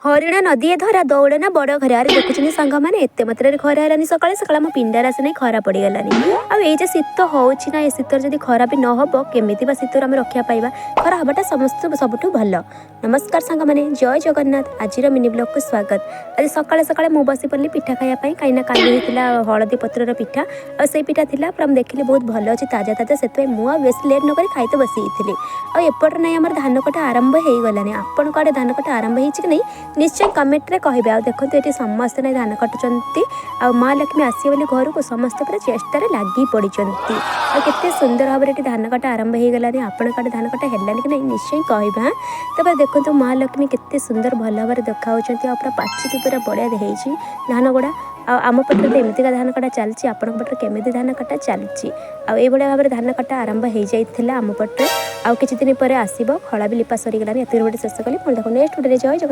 हरिण नदी धरा दौड़े ना बड़ घर अरे देखुं सांग मैंने एत मात्रा खरा है सकाल सकाल आम पिंडार आसे नहीं खरा पड़गलानी आई शीत होना ये शीत जब खरा भी नहब केमी शीतर आम रक्षा पाइबा खरा हवाटा समस्त सबुठ भल। नमस्कार सांग मैंने जय जगन्नाथ आज मिनी ब्लॉग को स्वागत। आज सकाଳେ सकाळे मु बसी पड़ी पिठा खायापाई कहीं काली होता हलदी पत्र पिठा और से पिठा थी देखिए बहुत भल अच्छे ताजा ताजा से मुझे बेस लेट नक खाई तो बसी आएपटे ना आम धान कटा आरंभ हो गलानी आपण आड़े धान कटा आरंभ हो नहीं निश्चय कमेंट रे कहे। आ देखो ये समस्ते ना धान काटुंट आ माँ लक्ष्मी आसवे बोली घर को समस्त पूरा चेष्टार लगी पड़ी आते सुंदर भाव में धान कटा आरंभ हो गलानी आपण काटे धान कटा है कि नहीं निश्चय कहवा। तब देखो माँ लक्ष्मी केते सुंदर भल भाव में देखा पूरा पाचिकी पूरा बढ़िया देती धान गुड़ा आम पटे तो एमतीका धान कटा चलती आपण पटे केमी धान कटा चलती आई भाव में धान कटा आरंभ हो जाता आम पटे आउ किछि दिन पर आसब खला भी लिपा सरीगलानी एत शेष कली देखो नेक्स्ट वीडियो जय।